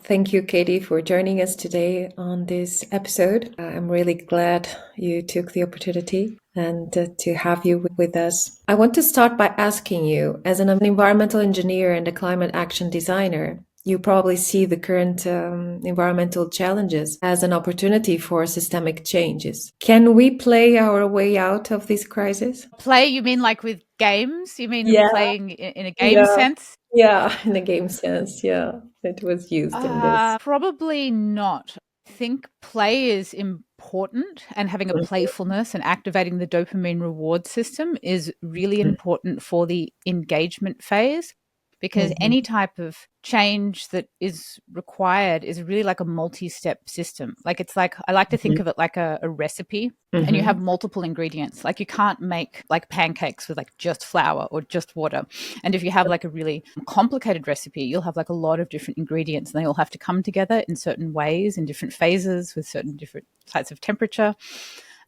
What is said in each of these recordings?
Thank you, Katie, for joining us today on this episode. I'm really glad you took the opportunity and to have you with us. I want to start by asking you, as an environmental engineer and a climate action designer, you probably see the current environmental challenges as an opportunity for systemic changes. Can we play our way out of this crisis? Play, you mean like with games? You mean Yeah, playing in a game yeah, sense? yeah, in the game sense, yeah, it was used in this. Probably not. I think play is important, and having a playfulness and activating the dopamine reward system is really important for the engagement phase, because Mhm. any type of change that is required is really like a multi-step system. Like it's like, I like to think of it like a recipe, and you have Mhm. multiple ingredients. Like you can't make like pancakes with like just flour or just water. And if you have like a really complicated recipe, you'll have like a lot of different ingredients, and they all have to come together in certain ways, in different phases, with certain different types of temperature.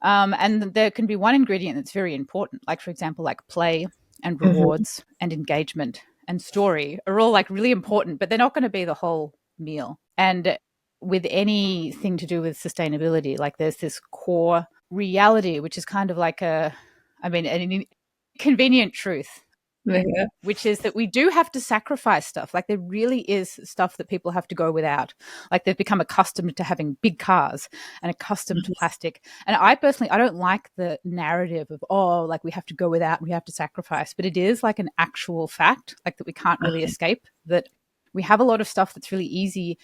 And there can be one ingredient that's very important, like for example, like play and Mhm. rewards and engagement and story are all like really important, but they're not going to be the whole meal. And with anything to do with sustainability, like there's this core reality, which is kind of like an convenient truth, Yeah. which is that we do have to sacrifice stuff. Like there really is stuff that people have to go without. Like they've become accustomed to having big cars and accustomed to plastic. And I personally, I don't like the narrative of, oh, like we have to go without, we have to sacrifice. But it is like an actual fact, like that we can't really escape, that we have a lot of stuff that's really easy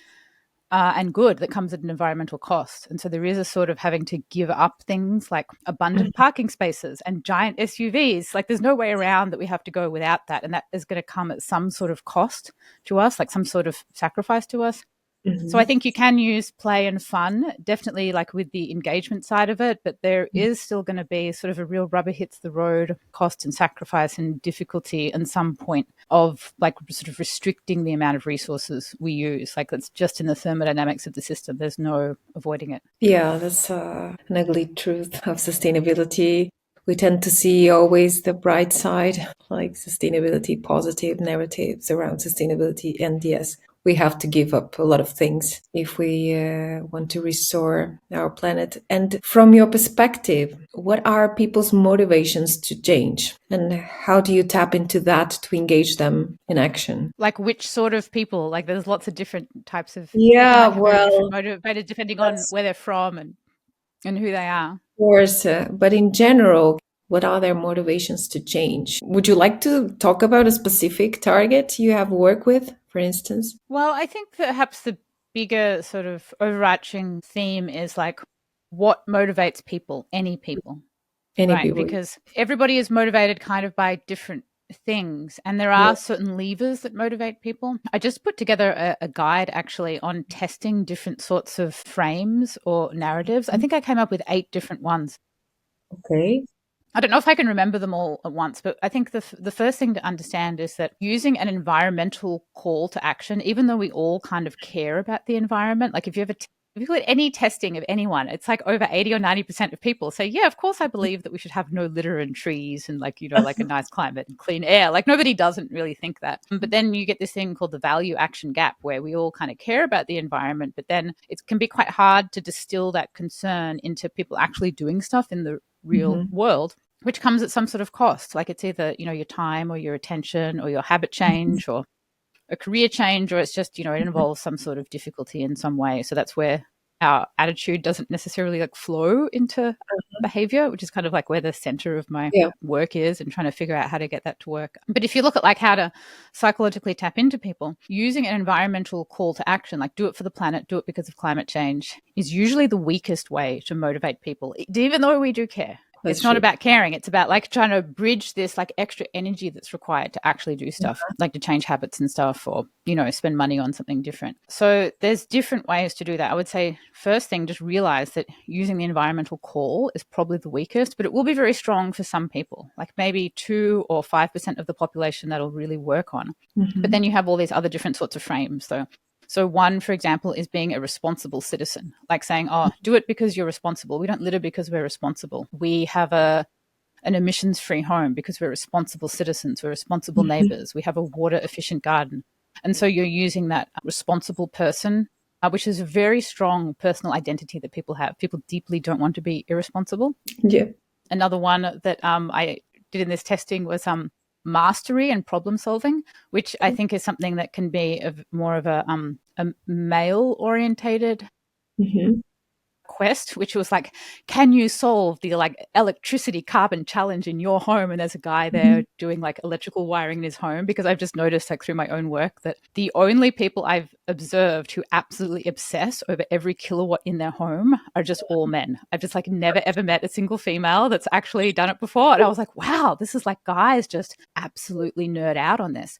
and good that comes at an environmental cost. And so there is a sort of having to give up things like abundant parking spaces and giant SUVs. Like there's no way around that we have to go without that. And that is going to come at some sort of cost to us, like some sort of sacrifice to us. So I Mhm. think you can use play and fun, definitely like with the engagement side of it, but there is still going to be sort of a real rubber hits the road cost and sacrifice and difficulty and some point of like sort of restricting the amount of resources we use. Like that's just in the thermodynamics of the system. There's no avoiding it. Yeah, that's an ugly truth of sustainability. We tend to see always the bright side, like sustainability, positive narratives around sustainability. And yes, we have to give up a lot of things if we want to restore our planet. And from your perspective, what are people's motivations to change? And how do you tap into that to engage them in action? Like which sort of people? Like there's lots of different types of people Yeah, might have very different well, motivators depending on that's where they're from and who they are. course, but in general, what are their motivations to change? Would you like to talk about a specific target you have worked with, for instance? Well, I think perhaps the bigger sort of overarching theme is like what motivates people, any people, Any right? people? Because everybody is motivated kind of by different things, and there Yeah. are certain levers that motivate people. I just put together a guide actually on testing different sorts of frames or narratives. I think I came up with 8 different ones. Okay. I don't know if I can remember them all at once, but I think the first thing to understand is that using an environmental call to action, even though we all kind of care about the environment, like if you ever if you look at any testing of anyone, it's like over 80 or 90% of people say, yeah, of course I believe that we should have no litter and trees and like, you know, like a nice climate and clean air. Like nobody doesn't really think that. But then you get this thing called the value action gap where we all kind of care about the environment, but then it can be quite hard to distill that concern into people actually doing stuff in the real Hmm. world, which comes at some sort of cost. Like it's either, you know, your time or your attention or your habit change or a career change, or it's just, you know, it involves some sort of difficulty in some way. So that's where our attitude doesn't necessarily like flow into behavior, which is kind of like where the center of my Yeah. work is and trying to figure out how to get that to work. But if you look at like how to psychologically tap into people, using an environmental call to action, like do it for the planet, do it because of climate change, is usually the weakest way to motivate people, even though we do care. That's It's not true. about caring. It's about like trying to bridge this like extra energy that's required to actually do stuff, like to change habits and stuff, or, you know, spend money on something different. So there's different ways to do that. I would say first thing, just realize that using the environmental call is probably the weakest, but it will be very strong for some people, like maybe 2 or 5% of the population that'll really work on. But Hmm. then you have all these other different sorts of frames though. So one, for example, is being a responsible citizen, like saying, oh, do it because you're responsible. We don't litter because we're responsible. We have an emissions free home because we're responsible citizens. We're responsible neighbors. We have a water efficient garden. And so you're using that responsible person, which is a very strong personal identity that people have. People deeply don't want to be irresponsible. Yeah. Another one that I did in this testing was mastery and problem solving, which I think is something that can be more of a male orientated Mm-hmm. quest, which was like, can you solve the like electricity carbon challenge in your home? And there's a guy Mm-hmm. there doing like electrical wiring in his home, because I've just noticed like through my own work that the only people I've observed who absolutely obsess over every kilowatt in their home are just all men. I've just like never ever met a single female that's actually done it before. And I was like, wow, this is like guys just absolutely nerd out on this.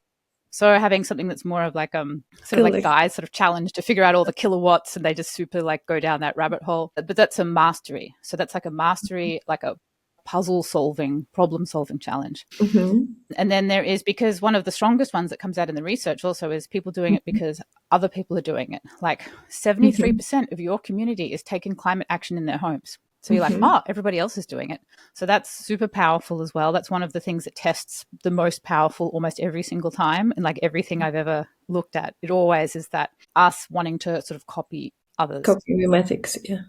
So having something that's more of like sort of like Collect. guys sort of challenge to figure out all the kilowatts, and they just super like go down that rabbit hole. But that's a mastery. So that's like a mastery, like a puzzle solving, problem solving challenge. Mm-hmm. And then there is, because one of the strongest ones that comes out in the research also is people doing it because other people are doing it. Like 73% of your community is taking climate action in their homes. So you're like, Mm-hmm. oh, everybody else is doing it. So that's super powerful as well. That's one of the things that tests the most powerful almost every single time. And like everything I've ever looked at, it always is that us wanting to sort of copy others. Copy mimetics. Yeah.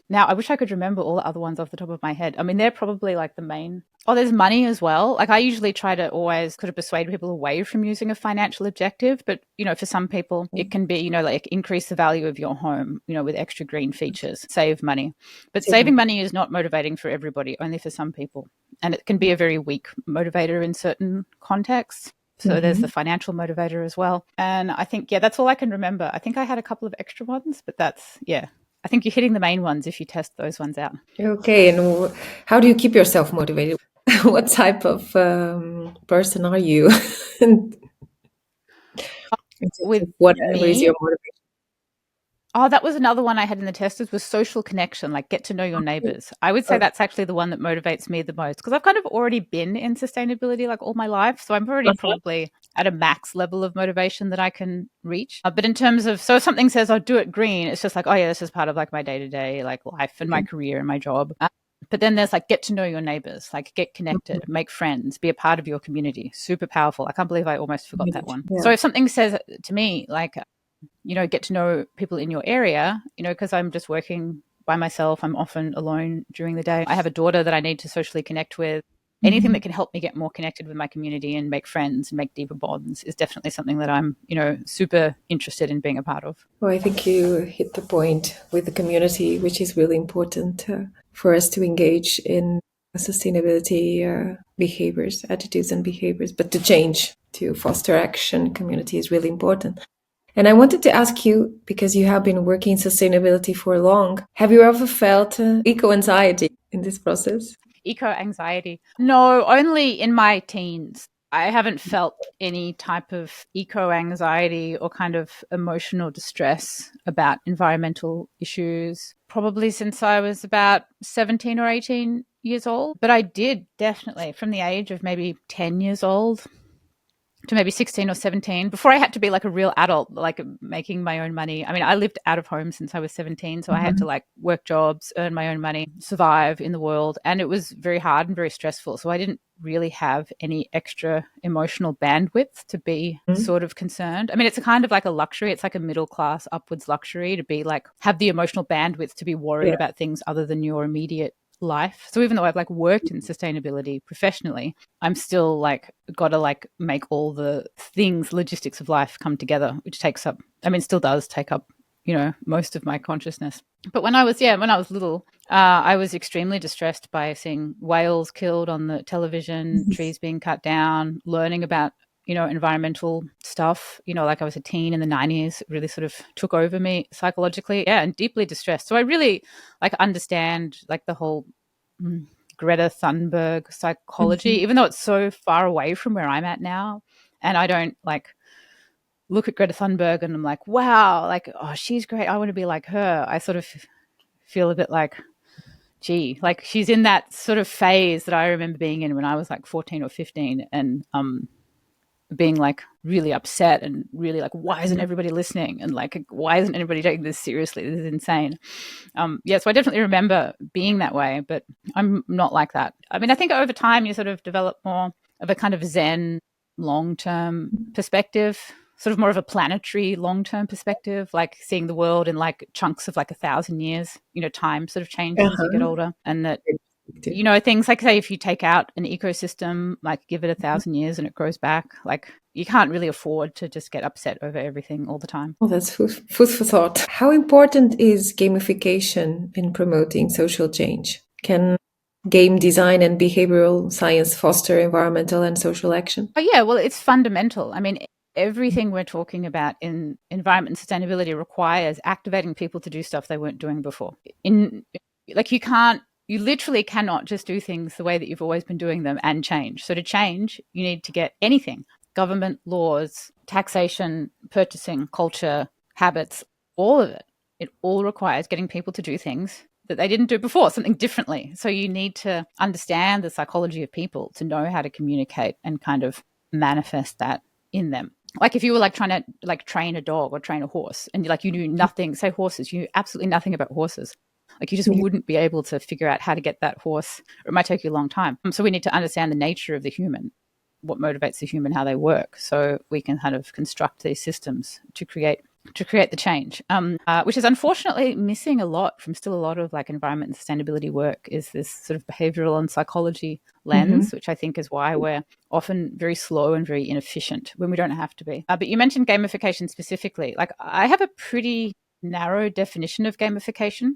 Now, I wish I could remember all the other ones off the top of my head. I mean, they're probably like the main. Oh, there's money as well. Like I usually try to always kind of persuade people away from using a financial objective. But, for some people, it can be, like increase the value of your home, with extra green features, save money. But saving money is not motivating for everybody, only for some people. And it can be a very weak motivator in certain contexts. So there's the financial motivator as well. And I think, that's all I can remember. I think I had a couple of extra ones, but I think you're hitting the main ones if you test those ones out. Okay, and how do you keep yourself motivated? What type of person are you? In terms of With whatever is me, your motivation? oh, that was another one I had in the testers, was social connection, like get to know your neighbors. I would say Okay. that's actually the one that motivates me the most, because I've kind of already been in sustainability like all my life. So I'm already Uh-huh. probably at a max level of motivation that I can reach. But in terms of, so if something says I'll do it green, it's just like, oh yeah, this is part of like my day to day like life and my career and my job. But then there's like get to know your neighbors, like get connected, make friends, be a part of your community. Super powerful. I can't believe I almost forgot that one. Yeah. So if something says to me like, get to know people in your area, because I'm just working by myself. I'm often alone during the day. I have a daughter that I need to socially connect with. Anything that can help me get more connected with my community and make friends and make deeper bonds is definitely something that I'm, super interested in being a part of. Well, I think you hit the point with the community, which is really important for us to engage in sustainability behaviors, attitudes, and behaviors, but to change, to foster action, community is really important. And I wanted to ask you, because you have been working in sustainability for long, have you ever felt eco anxiety in this process? Eco anxiety. No, only in my teens. I haven't felt any type of eco anxiety or kind of emotional distress about environmental issues, probably since I was about 17 or 18 years old. But I did definitely from the age of maybe 10 years old to maybe 16 or 17, before I had to be like a real adult, like making my own money. I mean, I lived out of home since I was 17. So I had to like work jobs, earn my own money, survive in the world. And it was very hard and very stressful. So I didn't really have any extra emotional bandwidth to be sort of concerned. I mean, it's a kind of like a luxury. It's like a middle class upwards luxury to be like, have the emotional bandwidth to be worried Yeah. about things other than your immediate life. So even though I've like worked in sustainability professionally, I'm still like got to like make all the things, logistics of life come together, which takes up, I mean, still does take up, most of my consciousness. But when I was little, I was extremely distressed by seeing whales killed on the television, trees being cut down, learning about environmental stuff, like I was a teen in the 90s, it really sort of took over me psychologically. Yeah, and deeply distressed. So I really like understand like the whole Greta Thunberg psychology, even though it's so far away from where I'm at now. And I don't like look at Greta Thunberg and I'm like, wow, like, oh, she's great. I want to be like her. I sort of feel a bit like, gee, like she's in that sort of phase that I remember being in when I was like 14 or 15 and being like really upset and really like, why isn't everybody listening? And like, why isn't anybody taking this seriously? This is insane. So I definitely remember being that way, but I'm not like that. I mean, I think over time you sort of develop more of a kind of Zen long-term perspective. sort of more of a planetary long-term perspective, like seeing the world in like chunks of like 1,000 years. Time sort of changes as you get Uh-huh. older, and that things like, say, if you take out an ecosystem, like give it 1,000 years and it grows back, like you can't really afford to just get upset over everything all the time. Well, that's food for thought. How important is gamification in promoting social change? Can game design and behavioral science foster environmental and social action? Oh, yeah, well, it's fundamental. I mean, everything we're talking about in environment and sustainability requires activating people to do stuff they weren't doing before. You literally cannot just do things the way that you've always been doing them and change. So to change, you need to get anything: government, laws, taxation, purchasing, culture, habits, all of it. It all requires getting people to do things that they didn't do before, something differently. So you need to understand the psychology of people to know how to communicate and kind of manifest that in them. Like if you were like trying to like train a dog or train a horse, and you knew nothing, say horses, you knew absolutely nothing about horses. Like you just wouldn't be able to figure out how to get that horse, or it might take you a long time. So we need to understand the nature of the human, what motivates the human, how they work, so we can kind of construct these systems to create the change, which is unfortunately missing a lot from still a lot of like environment and sustainability work, is this sort of behavioral and psychology lens, which I think is why we're often very slow and very inefficient when we don't have to be. But you mentioned gamification specifically. Like I have a pretty narrow definition of gamification,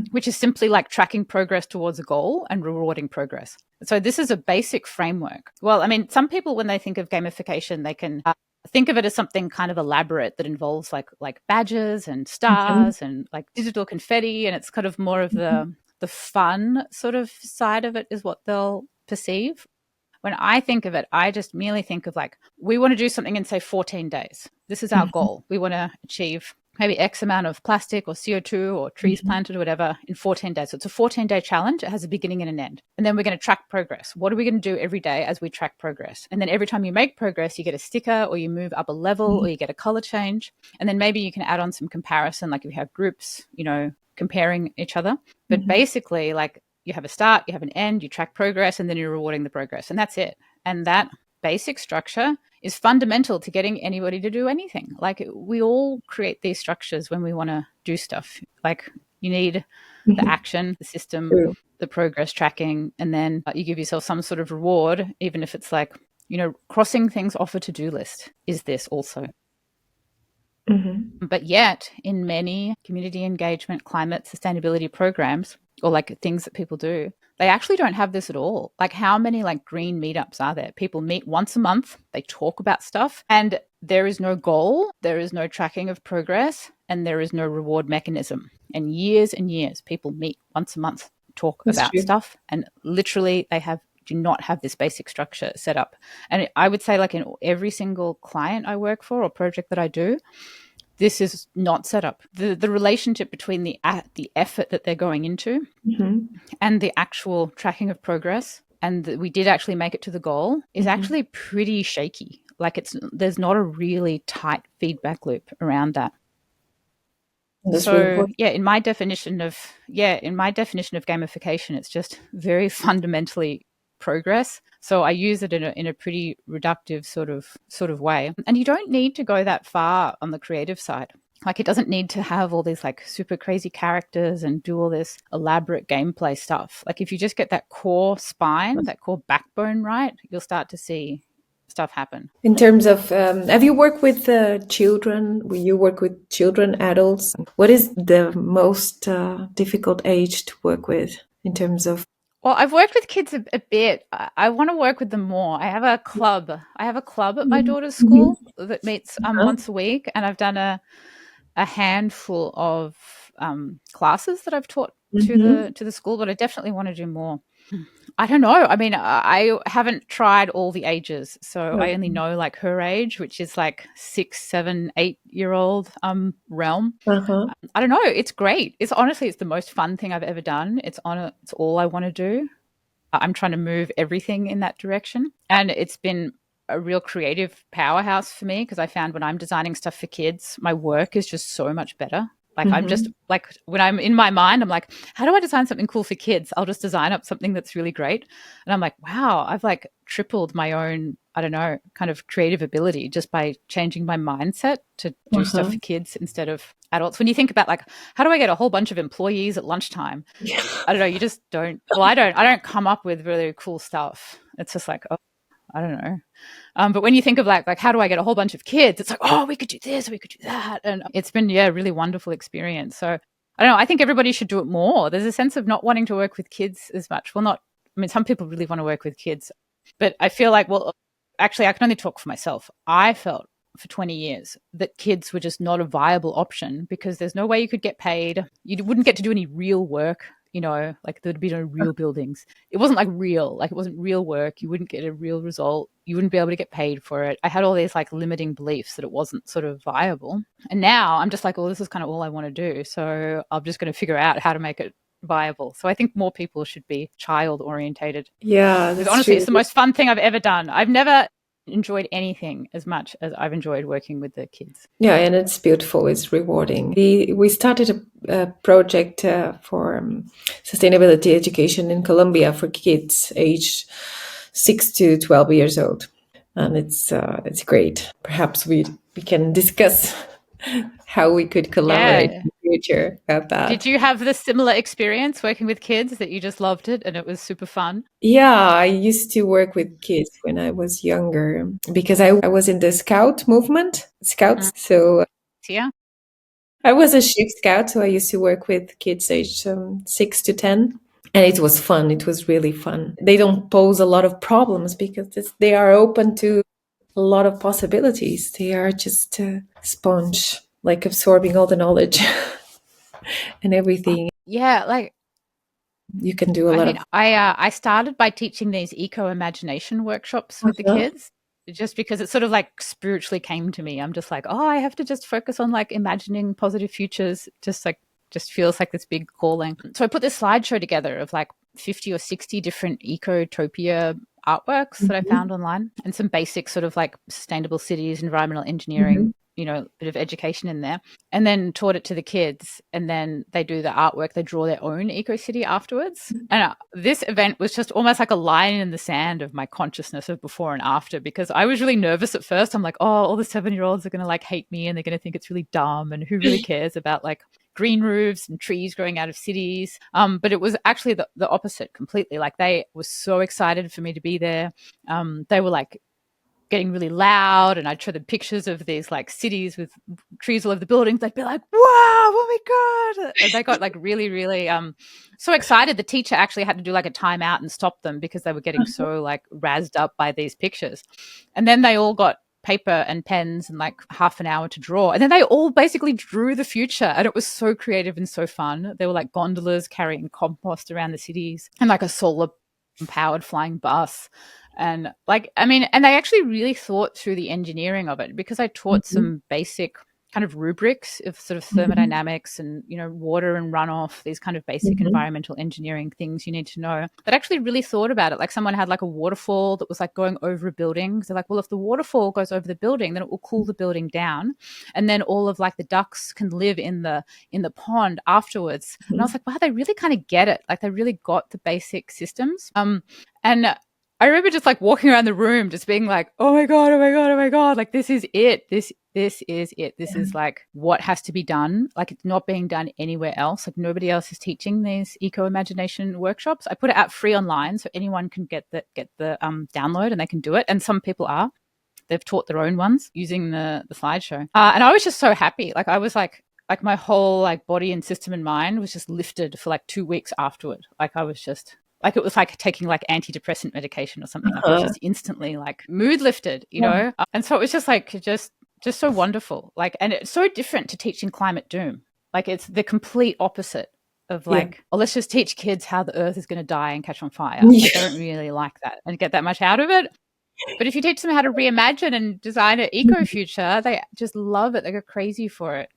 which is simply like tracking progress towards a goal and rewarding progress. So this is a basic framework. Well, I mean, some people, when they think of gamification, they can think of it as something kind of elaborate that involves like badges and stars and like digital confetti, and it's kind of more of the fun sort of side of it is what they'll perceive. When I think of it, I just merely think of like, we want to do something in say 14 days. This is our goal. We want to achieve maybe X amount of plastic or CO2 or trees planted or whatever in 14 days. So it's a 14-day challenge. It has a beginning and an end. And then we're going to track progress. What are we going to do every day as we track progress? And then every time you make progress, you get a sticker, or you move up a level, or you get a color change. And then maybe you can add on some comparison, like if you have groups, comparing each other. But basically, like you have a start, you have an end, you track progress, and then you're rewarding the progress. And that's it. And that basic structure is fundamental to getting anybody to do anything. Like we all create these structures when we want to do stuff. Like you need the action, the system, the progress tracking, and then you give yourself some sort of reward, even if it's like, crossing things off a to-do list. Is this also? But yet in many community engagement, climate sustainability programs, or like things that people do, they actually don't have this at all. Like how many like green meetups are there? People meet once a month, they talk about stuff, and there is no goal, there is no tracking of progress, and there is no reward mechanism. And years, people meet once a month, talk about stuff, and literally they do not have this basic structure set up. And I would say like in every single client I work for or project that I do, this is not set up. The relationship between the effort that they're going into and the actual tracking of progress, and that we did actually make it to the goal, is actually pretty shaky. Like there's not a really tight feedback loop around that. So yeah, in my definition of gamification, it's just very fundamentally progress. So I use it in a pretty reductive sort of way. And you don't need to go that far on the creative side. Like it doesn't need to have all these like super crazy characters and do all this elaborate gameplay stuff. Like if you just get that core spine, that core backbone right, you'll start to see stuff happen. In terms of, have you worked with children? Will you work with children, adults? What is the most difficult age to work with in terms of? Well, I've worked with kids a bit. I want to work with them more. I have a club at my daughter's school that meets once a week, and I've done a handful of classes that I've taught to the school, but I definitely want to do more. I don't know. I mean, I haven't tried all the ages, so I only know like her age, which is like 6, 7, 8-year-old realm. I don't know. It's great. It's the most fun thing I've ever done. It's all I want to do. I'm trying to move everything in that direction, and it's been a real creative powerhouse for me, because I found when I'm designing stuff for kids, my work is just so much better. Like I'm just like, when I'm in my mind, I'm like, how do I design something cool for kids? I'll just design up something that's really great. And I'm like, wow, I've like tripled my own, I don't know, kind of creative ability just by changing my mindset to do stuff Uh-huh. for kids instead of adults. When you think about like, how do I get a whole bunch of employees at lunchtime? Yeah. I don't know. You just don't. Well, I don't come up with really cool stuff. It's just like, oh, I don't know. But when you think of like how do I get a whole bunch of kids? It's like, oh, we could do this, we could do that, and it's been a really wonderful experience. So I don't know. I think everybody should do it more. There's a sense of not wanting to work with kids as much. Well, not. I mean, some people really want to work with kids, but I feel like, well, actually, I can only talk for myself. I felt for 20 years that kids were just not a viable option because there's no way you could get paid. You wouldn't get to do any real work. Like there'd be no real buildings. It wasn't like real, like it wasn't real work. You wouldn't get a real result. You wouldn't be able to get paid for it. I had all these like limiting beliefs that it wasn't sort of viable. And now I'm just like, well, this is kind of all I want to do. So I'm just going to figure out how to make it viable. So I think more people should be child orientated. Yeah, Because that's honestly, true. it's the most fun thing I've ever done. I've never enjoyed anything as much as I've enjoyed working with the kids. Yeah, and it's beautiful. It's rewarding. We started a project for sustainability education in Colombia for kids aged 6 to 12 years old, and it's great. Perhaps we can discuss how we could collaborate Yeah. in the future about Did that. you have the similar experience working with kids that you just loved it and it was super fun? Yeah, I used to work with kids when I was younger because I was in the scout movement, Mm. scouts. So Yeah. I was a shift scout, so I used to work with kids aged 6 to 10. And it was fun. It was really fun. They don't pose a lot of problems because they are open to a lot of possibilities. They are just a sponge, like absorbing all the knowledge and everything. Yeah, like You can do a I lot mean, of. I started by teaching these eco imagination workshops with the Uh-huh. kids, just because it sort of like spiritually came to me. I'm just like, oh, I have to just focus on like imagining positive futures. Just feels like this big calling. So I put this slideshow together of like 50 or 60 different ecotopia artworks that I Mhm. found online, and some basic sort of like sustainable cities, environmental Mhm. engineering, a bit of education in there, and then taught it to the kids. And then they do the artwork, they draw their own eco city afterwards. And this event was just almost like a line in the sand of my consciousness of before and after, because I was really nervous at first. I'm like, oh, all the 7-year-olds are going to like hate me and they're going to think it's really dumb. And who really cares about like green roofs and trees growing out of cities? But it was actually the opposite completely. Like they were so excited for me to be there. They were like getting really loud, and I'd show them pictures of these like cities with trees all over the buildings. They'd be like, wow, oh my God. And they got like really, really so excited. The teacher actually had to do like a timeout and stop them because they were getting so like razzed up by these pictures. And then they all got paper and pens and like half an hour to draw. And then they all basically drew the future. And it was so creative and so fun. They were like gondolas carrying compost around the cities and like a solar powered flying bus. And like, I mean, and they actually really thought through the engineering of it, because I taught Mhm. some basic kind of rubrics of sort of Mhm. thermodynamics and, water and runoff, these kind of basic Mhm. environmental engineering things you need to know, that actually really thought about it. Like someone had like a waterfall that was like going over a building. So they're like, well, if the waterfall goes over the building, then it will cool the building down. And then all of like the ducks can live in the pond afterwards. And I was Mhm. like, wow, they really kind of get it. Like they really got the basic systems. And I remember just like walking around the room, just being like, "Oh my God, oh my God, oh my God! Like this is it. This is it. This is like what has to be done. Like it's not being done anywhere else. Like nobody else is teaching these eco imagination workshops. I put it out free online, so anyone can get the download and they can do it. And some people are. They've taught their own ones using the slideshow. And I was just so happy. Like I was like my whole like body and system and mind was just lifted for like 2 weeks afterward. Like I was just like, it was like taking like antidepressant medication or something. Like I was Uh-huh. just instantly like mood lifted. And so it was just like just so wonderful. Like, and it's so different to teaching climate doom. Like it's the complete opposite of Yeah. like, oh, let's just teach kids how the earth is going to die and catch on fire. Like I Yeah. don't really like that and get that much out of it. But if you teach them how to reimagine and design an eco future, they just love it. They go crazy for it.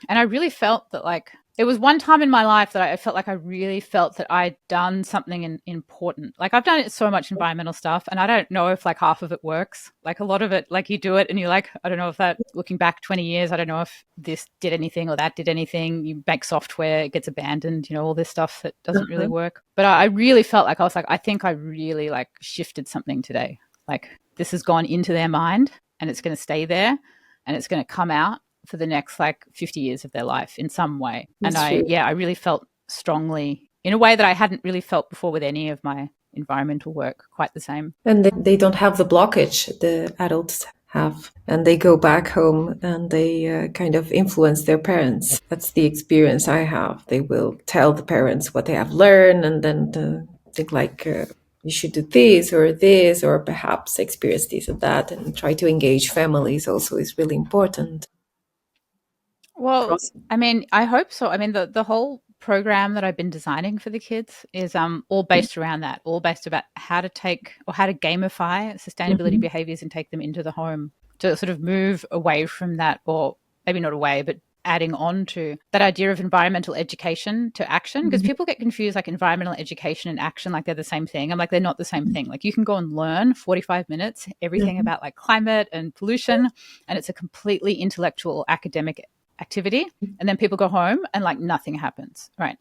And I really felt that like it was one time in my life that I felt like I really felt that I'd done something important. Like I've done so much environmental stuff, and I don't know if like half of it works. Like a lot of it, like you do it and you're like, I don't know if that, looking back 20 years, I don't know if this did anything or that did anything. You make software, it gets abandoned, you know, all this stuff that doesn't really Uh-huh. work. But I really felt like I was like, I think I really like shifted something today. Like this has gone into their mind and it's going to stay there and it's going to come out for the next like 50 years of their life in some way. And That's true. I really felt strongly in a way that I hadn't really felt before with any of my environmental work, quite the same. And they don't have the blockage the adults have. And they go back home and they kind of influence their parents. That's the experience I have. They will tell the parents what they have learned and then think like, you should do this, or perhaps experience this or that, and try to engage families also is really important. Well, I mean, I hope so. I mean, the whole program that I've been designing for the kids is all based around that, all based about how to take or how to gamify sustainability Mhm. behaviors and take them into the home to sort of move away from that, or maybe not away, but adding on to that idea of environmental education to action, because Mhm. people get confused like environmental education and action like they're the same thing. I'm like, they're not the same thing. Like you can go and learn 45 minutes everything Mhm. about like climate and pollution, and it's a completely intellectual academic activity, and then people go home and like nothing happens, right?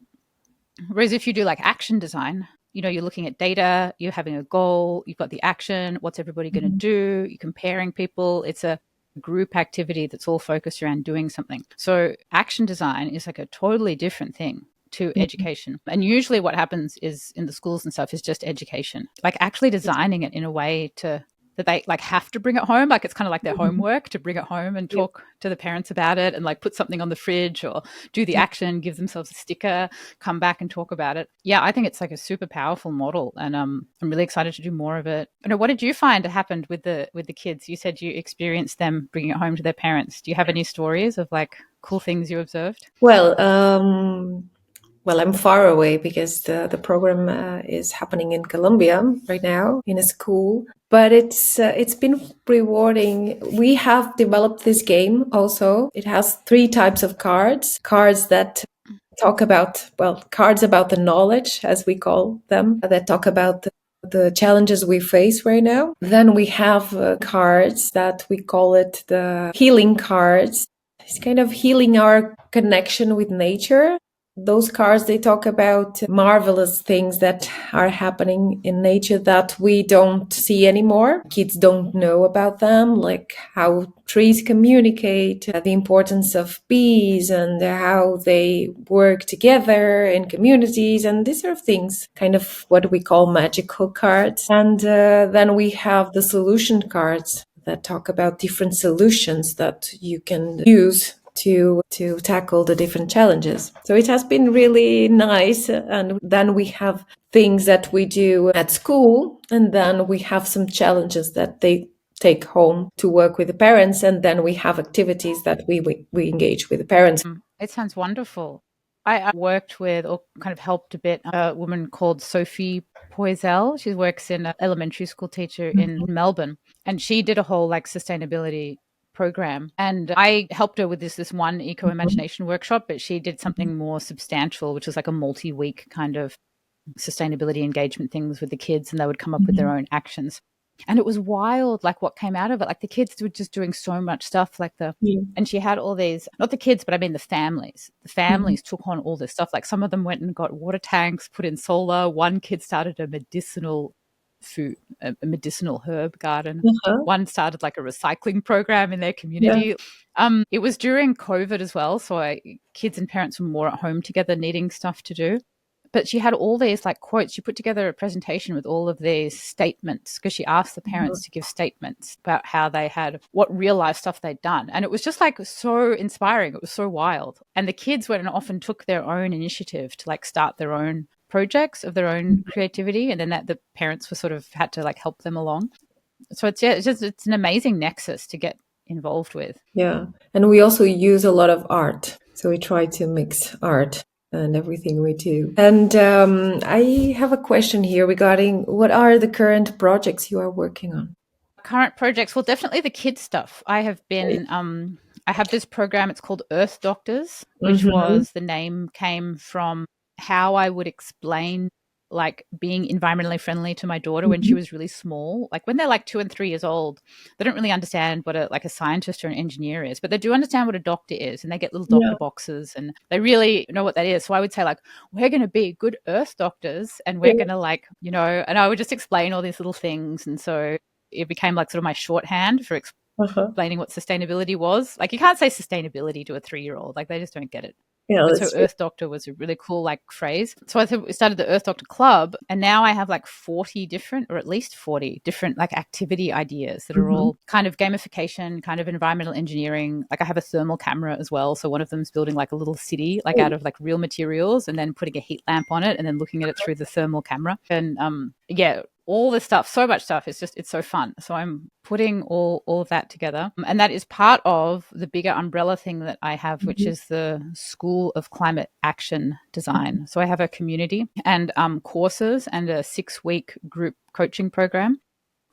Whereas if you do like action design, you know, you're looking at data, you're having a goal, you've got the action, what's everybody going to Mhm. do, you're comparing people, it's a group activity that's all focused around doing something. So action design is like a totally different thing to Mhm. education. And usually what happens is in the schools and stuff is just education, like actually designing it in a way to that they like have to bring it home. Like it's kind of like their Mhm. homework to bring it home and Yep. talk to the parents about it and like put something on the fridge or do the action, give themselves a sticker, come back and talk about it. Yeah, I think it's like a super powerful model, and I'm really excited to do more of it. I know, what did you find happened with the kids? You said you experienced them bringing it home to their parents. Do you have any stories of like cool things you observed? Well, I'm far away because the program is happening in Colombia right now in a school. But it's been rewarding. We have developed this game also. It has three types of cards. Cards that talk about, well, cards about the knowledge, as we call them, that talk about the challenges we face right now. Then we have cards that we call it the healing cards. It's kind of healing our connection with nature. Those cards, they talk about marvelous things that are happening in nature that we don't see anymore. Kids don't know about them, like how trees communicate, the importance of bees, and how they work together in communities, and these sort of things, kind of what we call magical cards. And then we have the solution cards that talk about different solutions that you can use to tackle the different challenges. So it has been really nice. And then we have things that we do at school, and then we have some challenges that they take home to work with the parents, and then we have activities that we engage with the parents. It sounds wonderful. I worked with or kind of helped a bit a woman called Sophie Poisel. She works in an elementary school teacher in Melbourne, and she did a whole like sustainability program. And I helped her with this one eco imagination workshop, but she did something more substantial, which was like a multi-week kind of sustainability engagement things with the kids, and they would come up with their own actions. And it was wild, like what came out of it. Like the kids were just doing so much stuff. Yeah. And she had all these, not the kids, but I mean the families. The Mhm. families took on all this stuff. Like some of them went and got water tanks, put in solar. One kid started a medicinal food, a medicinal herb garden. Uh-huh. One started like a recycling program in their Yeah. community. It was during COVID as well, so kids and parents were more at home together, needing stuff to do. But she had all these like quotes. She put together a presentation with all of these statements because she asked the parents to give statements about how they had what real life stuff they'd done. And it was just like so inspiring. It was so wild. And the kids went and often took their own initiative to like start their own projects of their own creativity. And then that the parents were sort of had to like help them along. So it's an amazing nexus to get involved with. Yeah. And we also use a lot of art. So we try to mix art and everything we do. And I have a question here regarding what are the current projects you are working on? Current projects, well, definitely the kids stuff. I have been I have this program. It's called Earth Doctors, which Mm-hmm. was the name came from how I would explain like being environmentally friendly to my daughter when she Mm-hmm. was really small. Like when they're like 2 and 3 years old, they don't really understand what a scientist or an engineer is, but they do understand what a doctor is, and they get little Yeah. doctor boxes and they really know what that is. So I would say like, we're going to be good Earth doctors, and we're Yeah. going to like, and I would just explain all these little things. And so it became like sort of my shorthand for Uh-huh. explaining what sustainability was. Like you can't say sustainability to a 3-year-old. Like they just don't get it. Yeah, And so that's true. Earth Doctor was a really cool like phrase. So I started the Earth Doctor Club, and now I have like 40 different, or at least 40 different like activity ideas that are Mm-hmm. all kind of gamification, kind of environmental engineering. Like I have a thermal camera as well. So one of them's building like a little city, like out Oh, of like real materials, and then putting a heat lamp on it and then looking at it through the thermal camera. And yeah, all this stuff, so much stuff. It's so fun. So I'm putting all of that together, and that is part of the bigger umbrella thing that I have, which mhm. is the School of Climate Action Design. So I have a community and courses and a 6-week group coaching program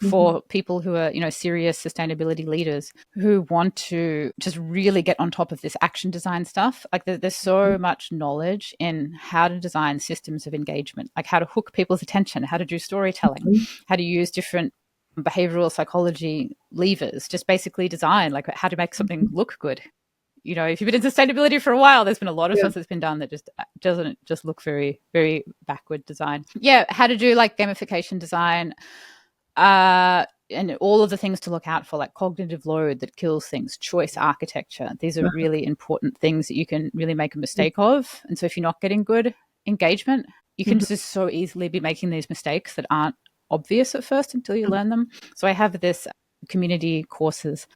Mhm. for people who are, serious sustainability leaders who want to just really get on top of this action design stuff. Like there's so much knowledge in how to design systems of engagement, like how to hook people's attention, how to do storytelling, Mhm. how to use different behavioral psychology levers, just basically design, like how to make something look good. If you've been in sustainability for a while, there's been a lot of Yeah. stuff that's been done that just doesn't just look very, very backward design. Yeah, how to do like gamification design, and all of the things to look out for, like cognitive load that kills things, choice architecture. These are really important things that you can really make a mistake of. And so if you're not getting good engagement, you can Mhm. just so easily be making these mistakes that aren't obvious at first until you learn them. So I have this community courses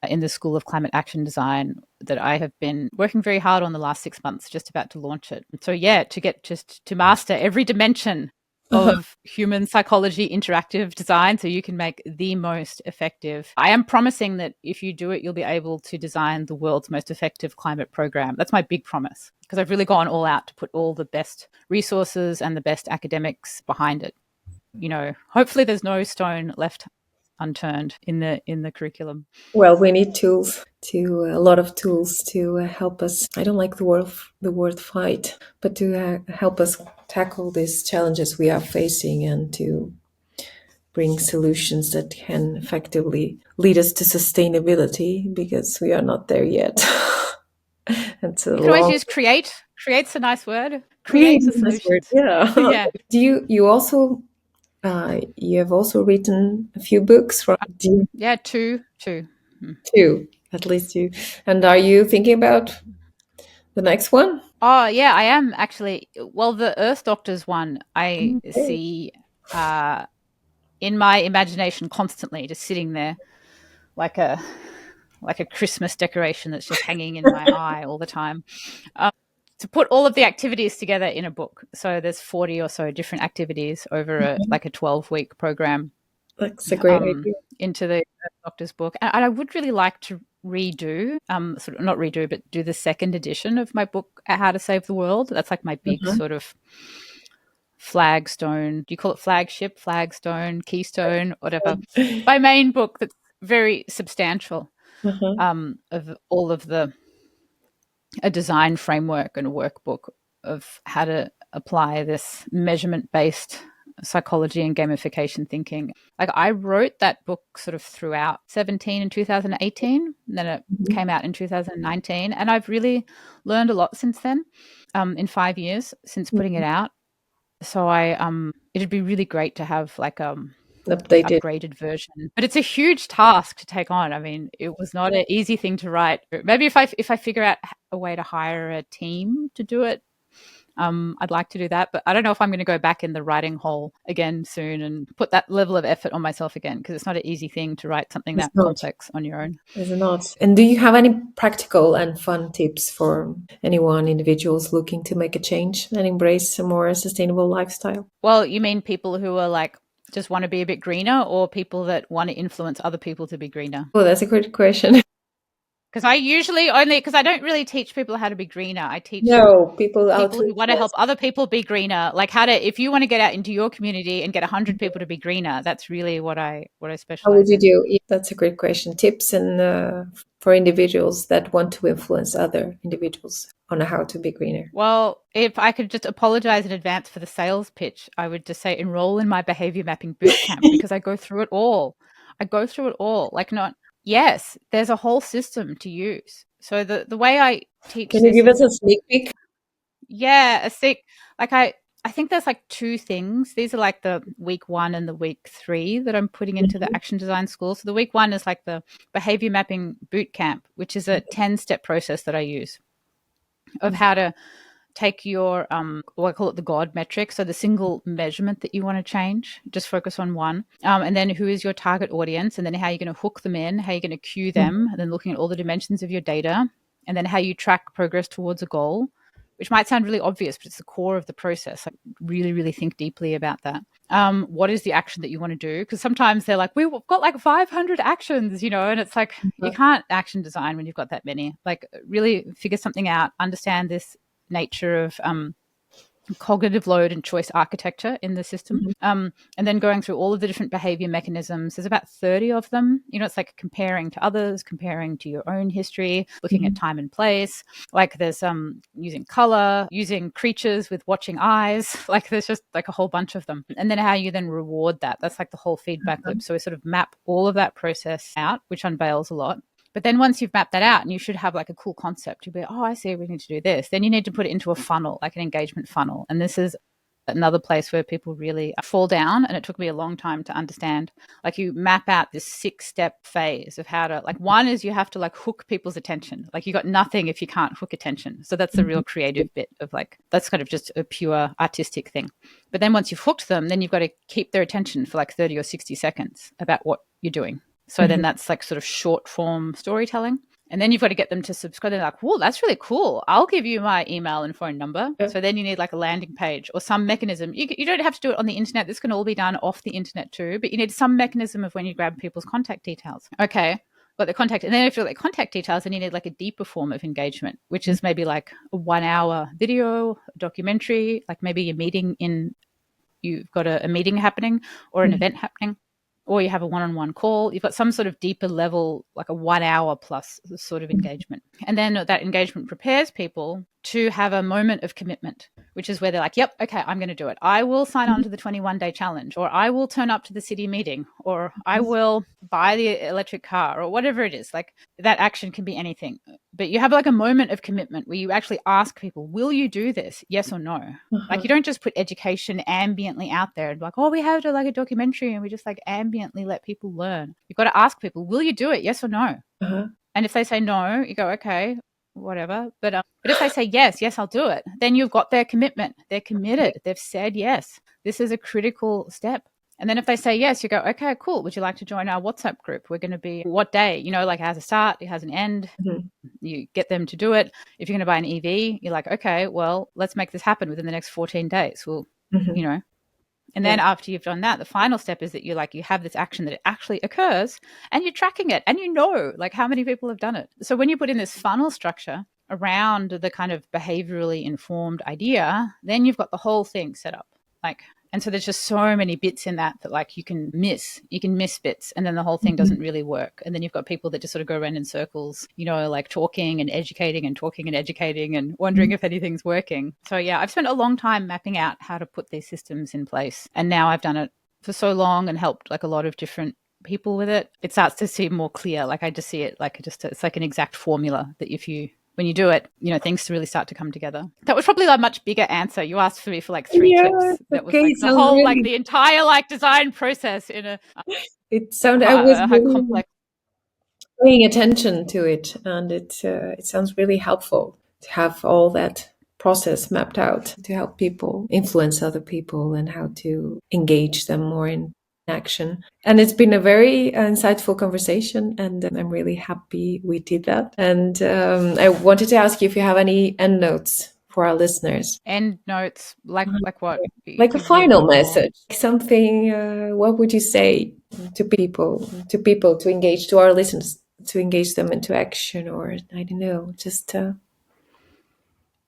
in the School of Climate Action Design that I have been working very hard on the last 6 months, just about to launch it. So yeah, to get just to master every dimension Uh-huh. of human psychology interactive design so you can make the most effective. I am promising that if you do it, you'll be able to design the world's most effective climate program. That's my big promise, because I've really gone all out to put all the best resources and the best academics behind it. Hopefully there's no stone left unturned in the curriculum. Well, we need tools to a lot of tools to help us. I don't like the word fight, but to help us tackle these challenges we are facing and to bring solutions that can effectively lead us to sustainability because we are not there yet. It's a You can always long use create. Create's a nice word. Create the creating this word. solutions. Yeah. Yeah. Do you also you have also written a few books from do you, Yeah, two. Hmm. two, at least two. And are you thinking about the next one? Oh, yeah, I am actually. Well, the Earth Doctors one, I Okay. see uh, in my imagination constantly, just sitting there like a Christmas decoration that's just hanging in my eye all the time. To put all of the activities together in a book. So there's 40 or so different activities over a 12-week program That's a great idea. into the Doctor's book. And I would really like to redo, sort of not redo, but do the second edition of my book, How to Save the World. That's like my big Uh-huh. sort of flagstone. Do you call it flagship, flagstone, keystone, whatever? My main book that's very substantial, Uh-huh. of all of a design framework and a workbook of how to apply this measurement based psychology and gamification thinking. Like I wrote that book sort of throughout 17 and 2018, and then it Mhm. came out in 2019. And I've really learned a lot since then, in 5 years since putting it out. So it'd be really great to have like the Updated. upgraded version. But it's a huge task to take on. I mean, it was not an easy thing to write. Maybe if I figure out a way to hire a team to do it, I'd like to do that. But I don't know if I'm going to go back in the writing hole again soon and put that level of effort on myself again, because it's not an easy thing to write something It's that not. complex on your own. It's not. And do you have any practical and fun tips for anyone, individuals looking to make a change and embrace a more sustainable lifestyle? Well, you mean people who are like just want to be a bit greener, or people that want to influence other people to be greener? Oh, that's a great question. Because I usually only, because I don't really teach people how to be greener. I teach No, people how people to who want to help influence. other people be greener, like how to, if you want to get out into your community and get 100 people to be greener, that's really what I How would specialize you in. do? Yeah, that's a great question. Tips and for individuals that want to influence other individuals on how to be greener. Well, if I could just apologize in advance for the sales pitch, I would just say enroll in my behavior mapping boot camp because I go through it all. I go through it all. Like, not, yes, there's a whole system to use. So the way I teach Can you this give us is, a sneak peek? yeah, a sick, like I think there's like two things. These are like the week 1 and the week 3 that I'm putting into the Mhm. action design school. So the week 1 is like the behavior mapping boot camp, which is a 10-step process that I use of how to take your what I call it the God metric, so the single measurement that you want to change, just focus on one, and then who is your target audience, and then how you're going to hook them in, how you're going to cue them, and then looking at all the dimensions of your data, and then how you track progress towards a goal, which might sound really obvious, but it's the core of the process. Like, really, really think deeply about that. What is the action that you want to do? Because sometimes they're like, we've got like 500 actions, and it's like, you can't action design when you've got that many. Like, really figure something out, understand this nature of cognitive load and choice architecture in the system. And then going through all of the different behavior mechanisms. There's about 30 of them. It's like comparing to others, comparing to your own history, looking at time and place. Like, there's using color, using creatures with watching eyes. Like, there's just like a whole bunch of them. And then how you then reward that. That's like the whole feedback loop. So we sort of map all of that process out, which unveils a lot. But then once you've mapped that out, and you should have like a cool concept, you'll be, oh, I see, we need to do this. Then you need to put it into a funnel, like an engagement funnel. And this is another place where people really fall down. And it took me a long time to understand. Like, you map out this 6-step phase of how to, like, one is you have to like hook people's attention. Like, you got nothing if you can't hook attention. So that's the real creative bit of, like, that's kind of just a pure artistic thing. But then once you've hooked them, then you've got to keep their attention for like 30 or 60 seconds about what you're doing. So then that's like sort of short form storytelling. And then you've got to get them to subscribe. They're like, whoa, that's really cool. I'll give you my email and phone number. Yeah. So then you need like a landing page or some mechanism. You don't have to do it on the internet. This can all be done off the internet too. But you need some mechanism of when you grab people's contact details. Okay, got the contact. And then if you've got contact details, then you need like a deeper form of engagement, which is maybe like a 1-hour video, documentary, like maybe you've got a meeting happening or an event happening, or you have a one-on-one call. You've got some sort of deeper level, like a 1 hour plus sort of engagement. And then that engagement prepares people to have a moment of commitment, which is where they're like, yep, okay, I'm going to do it. I will sign on to the 21-day challenge, or I will turn up to the city meeting, or I will buy the electric car, or whatever it is. Like, that action can be anything. But you have like a moment of commitment where you actually ask people, will you do this? Yes or no? Like, you don't just put education ambiently out there and like, oh, we have to like a documentary and we just like ambiently let people learn. You've got to ask people, will you do it? Yes or no? And if they say no, you go, okay, whatever. But if they say yes, I'll do it, then you've got their commitment. They're committed. They've said yes. This is a critical step. And then if they say yes, you go, okay, cool. Would you like to join our WhatsApp group? We're going to be what day? Like, it has a start, it has an end. You get them to do it. If you're going to buy an EV, you're like, okay, well, let's make this happen within the next 14 days. Well, and then after you've done that, the final step is that you have this action that it actually occurs, and you're tracking it, and like how many people have done it. So when you put in this funnel structure around the kind of behaviorally informed idea, then you've got the whole thing set up. And so there's just so many bits in that like you can miss bits, and then the whole thing doesn't really work. And then you've got people that just sort of go around in circles, like talking and educating and wondering if anything's working. So yeah, I've spent a long time mapping out how to put these systems in place. And now I've done it for so long and helped like a lot of different people with it. It starts to seem more clear. Like, I just see it like it's like an exact formula that when you do it, things really start to come together. That was probably a much bigger answer. You asked for me for like 3 tips. That was like the whole, like the entire like design process in It sounded. I was a really complex. paying attention to it, and it sounds really helpful to have all that process mapped out to help people influence other people and how to engage them more in action. And it's been a very insightful conversation, and I'm really happy we did that. And I wanted to ask you if you have any end notes for our listeners. End notes, like what? Like a Give me a final bit more. message, something. What would you say to people to engage, to our listeners? to engage them into action, or I don't know, just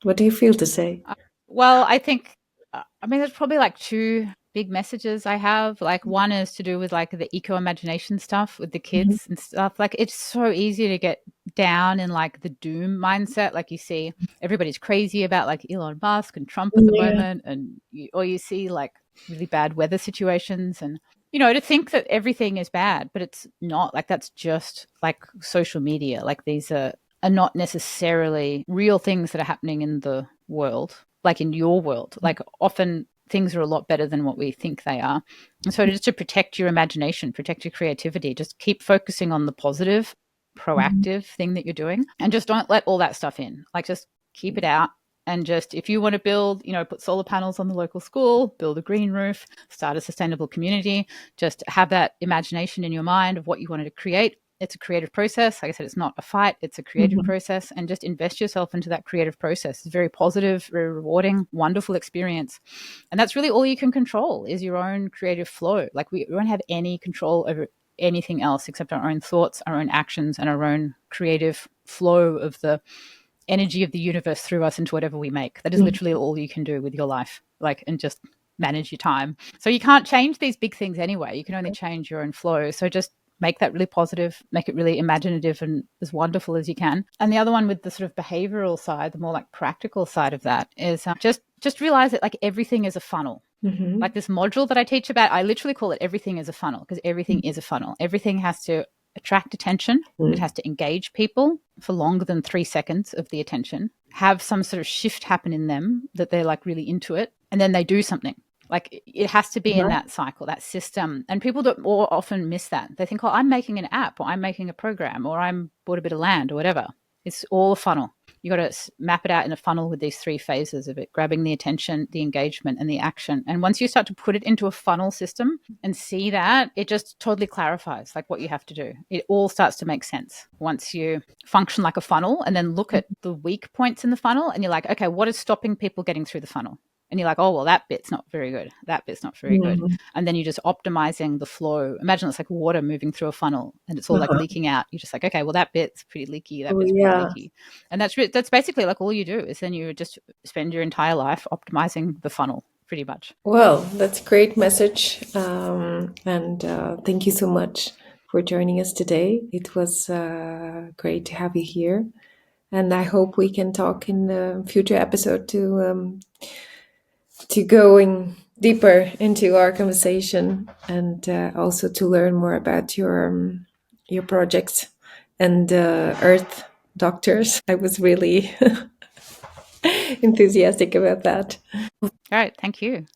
what do you feel to say? Well, I think, I mean, there's probably like two big messages I have. Like, one is to do with like the eco imagination stuff with the Mhm. kids and stuff. Like, it's so easy to get down in like the doom mindset. Like, you see everybody's crazy about like Elon Musk and Trump at the Yeah. moment, and or you see like really bad weather situations, and to think that everything is bad, but it's not. Like, that's just like social media. Like, these are not necessarily real things that are happening in the world, like in your world. Like, often things are a lot better than what we think they are. And so, just to protect your imagination, protect your creativity, just keep focusing on the positive, Mhm. proactive thing that you're doing, and just don't let all that stuff in. Like, just keep it out. And just, if you want to build, put solar panels on the local school, build a green roof, start a sustainable community, just have that imagination in your mind of what you wanted to create. It's a creative process. Like I said, it's not a fight, it's a creative Mhm. process. And just invest yourself into that creative process. It's very positive, very rewarding, wonderful experience. And that's really all you can control, is your own creative flow. Like, we don't have any control over anything else except our own thoughts, our own actions, and our own creative flow of the energy of the universe through us into whatever we make. That is Mhm. literally all you can do with your life. Like, and just manage your time. So you can't change these big things anyway. You can only change your own flow. So just make that really positive, make it really imaginative and as wonderful as you can. And the other one, with the sort of behavioral side, the more like practical side of that, is just realize that like everything is a funnel. Like, Mhm. this module that I teach about, I literally call it everything is a funnel, because everything is a funnel. Everything has to attract attention. It Mhm. has to engage people for longer than 3 seconds of the attention, have some sort of shift happen in them that they're like really into it, and then they do something. Like, it has to be in Right. that cycle, that system. And people don't more often miss that. They think, oh, I'm making an app, or I'm making a program, or I'm bought a bit of land, or whatever. It's all a funnel. You got to map it out in a funnel with these 3 phases of it: grabbing the attention, the engagement, and the action. And once you start to put it into a funnel system and see that, it just totally clarifies like what you have to do. It all starts to make sense once you function like a funnel, and then look at the weak points in the funnel, and you're like, okay, what is stopping people getting through the funnel? And you're like, oh, well, that bit's not very good. That bit's not very good. Mhm. And then you're just optimizing the flow. Imagine it's like water moving through a funnel and it's all like Uh-huh. leaking out. You're just like, okay, well, that bit's pretty leaky. That Oh, bit's pretty yeah. leaky. And that's basically like all you do, is then you just spend your entire life optimizing the funnel, pretty much. Well, that's a great message. And thank you so much for joining us today. It was great to have you here. And I hope we can talk in the future episode to going deeper into our conversation, and also to learn more about your projects and Earth Doctors. I was really enthusiastic about that. All right. Thank you.